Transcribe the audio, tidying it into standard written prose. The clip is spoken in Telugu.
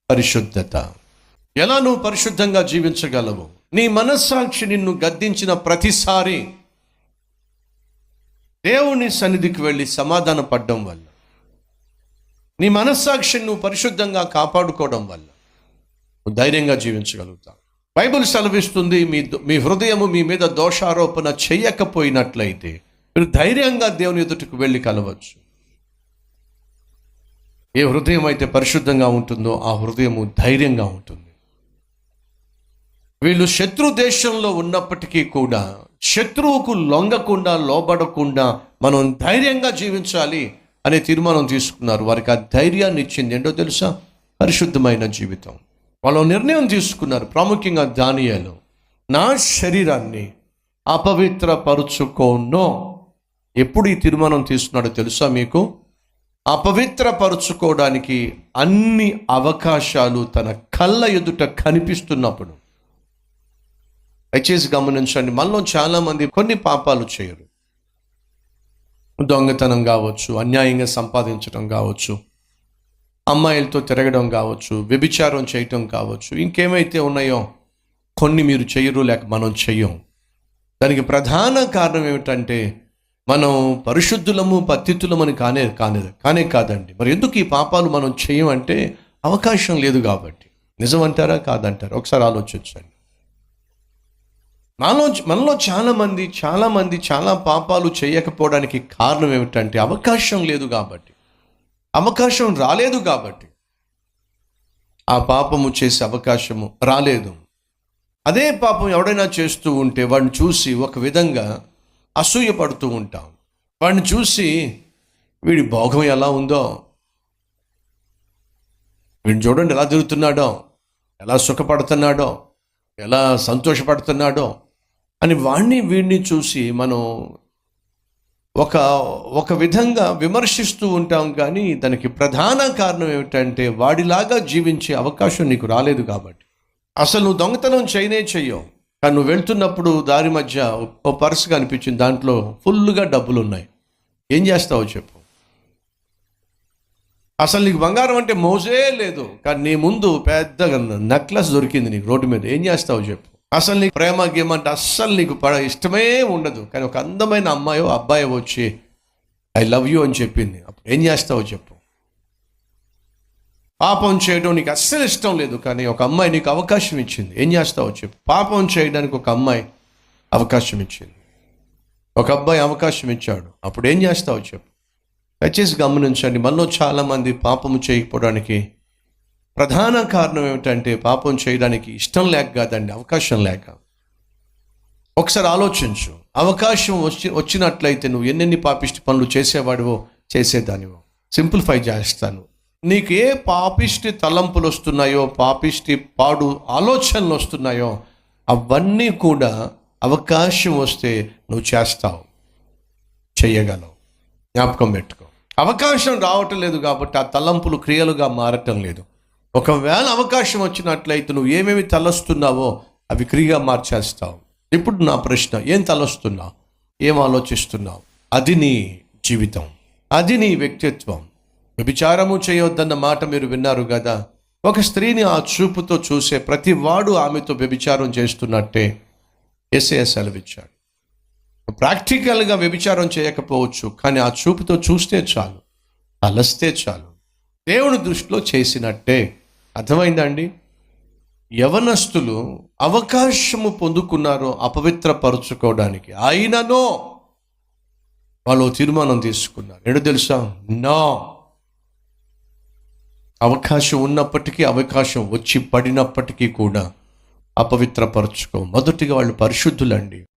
పరిశుద్ధత. ఎలా నువ్వు పరిశుద్ధంగా జీవించగలవు? నీ మనస్సాక్షి నిన్ను గద్దించిన ప్రతిసారి దేవుని సన్నిధికి వెళ్ళి సమాధాన పడడం వల్ల, నీ మనస్సాక్షిని నువ్వు పరిశుద్ధంగా కాపాడుకోవడం వల్ల నువ్వు ధైర్యంగా జీవించగలుగుతావు. బైబిల్ సెలవిస్తుంది, మీ హృదయము మీ మీద దోషారోపణ చేయకపోయినట్లయితే మీరు ధైర్యంగా దేవుని ఎదుటికి వెళ్ళి కలవచ్చు. ఏ హృదయం అయితే పరిశుద్ధంగా ఉంటుందో ఆ హృదయము ధైర్యంగా ఉంటుంది. వీళ్ళు శత్రు దేశంలో ఉన్నప్పటికీ కూడా శత్రువుకు లొంగకుండా లోబడకుండా మనం ధైర్యంగా జీవించాలి అనే తీర్మానం తీసుకున్నారు. వారికి ఆ ధైర్యాన్ని ఇచ్చింది ఏంటో తెలుసా? పరిశుద్ధమైన జీవితం. వాళ్ళు నిర్ణయం తీసుకున్నారు. ప్రాముఖ్యంగా దానియేలు, నా శరీరాన్ని అపవిత్రపరుచుకోను. ఎప్పుడు ఈ తీర్మానం తీసుకున్నాడో తెలుసా మీకు? అపవిత్రపరుచుకోవడానికి అన్ని అవకాశాలు తన కళ్ళ ఎదుట కనిపిస్తున్నప్పుడు. దయచేసి గమనించండి, మనలో చాలామంది కొన్ని పాపాలు చేయరు. దొంగతనం కావచ్చు, అన్యాయంగా సంపాదించడం కావచ్చు, అమ్మాయిలతో తిరగడం కావచ్చు, వ్యభిచారం చేయటం కావచ్చు, ఇంకేమైతే ఉన్నాయో కొన్ని మీరు చెయ్యరు, లేక మనం చెయ్యం. దానికి ప్రధాన కారణం ఏమిటంటే మనం పరిశుద్ధులము పతితులమని కానే కాదండి. మరి ఎందుకు ఈ పాపాలు మనం చేయమంటే అవకాశం లేదు కాబట్టి. నిజమంటారా కాదంటారా? ఒకసారి ఆలోచించండి. మనలో చాలామంది చాలా పాపాలు చేయకపోవడానికి కారణం ఏమిటంటే అవకాశం లేదు కాబట్టి, అవకాశం రాలేదు కాబట్టి. ఆ పాపము చేసే అవకాశము రాలేదు. అదే పాపం ఎవడైనా చేస్తూ ఉంటే వాడిని చూసి ఒక విధంగా అసూయపడుతూ ఉంటాం. వాడిని చూసి వీడి భోగం ఎలా ఉందో, వీడిని చూడండి ఎలా తిరుగుతున్నాడో, ఎలా సుఖపడుతున్నాడో, ఎలా సంతోషపడుతున్నాడో అని వీడిని చూసి మనం ఒక విధంగా విమర్శిస్తూ ఉంటాం. కానీ దానికి ప్రధాన కారణం ఏమిటంటే వాడిలాగా జీవించే అవకాశం నీకు రాలేదు కాబట్టి. అసలు నువ్వు దొంగతనం చెయ్యవు, కానీ నువ్వు వెళ్తున్నప్పుడు దారి మధ్య ఓ పర్సు కనిపించింది, దాంట్లో ఫుల్గా డబ్బులు ఉన్నాయి. ఏం చేస్తావో చెప్పు? అసలు నీకు బంగారం అంటే మోజే లేదు, కానీ నీ ముందు పెద్దగా నెక్లెస్ దొరికింది నీకు రోడ్డు మీద. ఏం చేస్తావో చెప్పు? అసలు నీకు ప్రేమ గేమంటే అస్సలు నీకు ఇష్టమే ఉండదు, కానీ ఒక అందమైన అమ్మాయో అబ్బాయో వచ్చి ఐ లవ్ యూ అని చెప్పింది. అప్పుడు ఏం చేస్తావో చెప్పు? పాపం చేయడం నీకు అస్సలు ఇష్టం లేదు, కానీ ఒక అమ్మాయి నీకు అవకాశం ఇచ్చింది. ఏం చేస్తావో చెప్పు? పాపం చేయడానికి ఒక అమ్మాయి అవకాశం ఇచ్చింది, ఒక అబ్బాయి అవకాశం ఇచ్చాడు. అప్పుడు ఏం చేస్తావో చెప్పు? దయచేసి గమనించండి, మనలో చాలామంది పాపము చేయకపోవడానికి ప్రధాన కారణం ఏమిటంటే పాపం చేయడానికి ఇష్టం లేక కాదండి, అవకాశం లేక. ఒకసారి ఆలోచించు. అవకాశం వచ్చినట్లయితే నువ్వు ఎన్నెన్ని పాపిష్టి పనులు చేసేవాడివో చేసేదానివో. సింప్లిఫై చేస్తాను. నీకు ఏ పాపిష్టి తలంపులు వస్తున్నాయో, పాపిష్టి పాడు ఆలోచనలు వస్తున్నాయో అవన్నీ కూడా అవకాశం వస్తే నువ్వు చేస్తావు, చెయ్యగలవు. జ్ఞాపకం పెట్టుకో. అవకాశం రావటం లేదు కాబట్టి ఆ తలంపులు క్రియలుగా మారటం లేదు. ఒకవేళ అవకాశం వచ్చినట్లయితే నువ్వు ఏమేమి తలస్తున్నావో అవి క్రియగా మార్చేస్తావు. ఇప్పుడు నా ప్రశ్న, ఏం తలస్తున్నావు? ఏం ఆలోచిస్తున్నావు? అది నీ జీవితం, అది నీ వ్యక్తిత్వం. వ్యభిచారము చేయొద్దన్న మాట మీరు విన్నారు కదా. ఒక స్త్రీని ఆ చూపుతో చూసే ప్రతి వాడు ఆమెతో వ్యభిచారం చేస్తున్నట్టే యేసయ్య సెలవిచ్చాడు. ప్రాక్టికల్గా వ్యభిచారం చేయకపోవచ్చు, కానీ ఆ చూపుతో చూస్తే చాలు, అలస్తే చాలు, దేవుని దృష్టిలో చేసినట్టే. అర్థమైందండి? యవనస్తులు అవకాశము పొందుకున్నారో అపవిత్రపరుచుకోవడానికి, అయిననో వాళ్ళు తీర్మానం తీసుకున్నారు. ఏంటో తెలుసా? నో. అవకాశం ఉన్నప్పటికీ, అవకాశం వచ్చి పడినప్పటికీ కూడా అపవిత్రపరచుకో. మొదటిగా వాళ్ళు పరిశుద్ధులండి.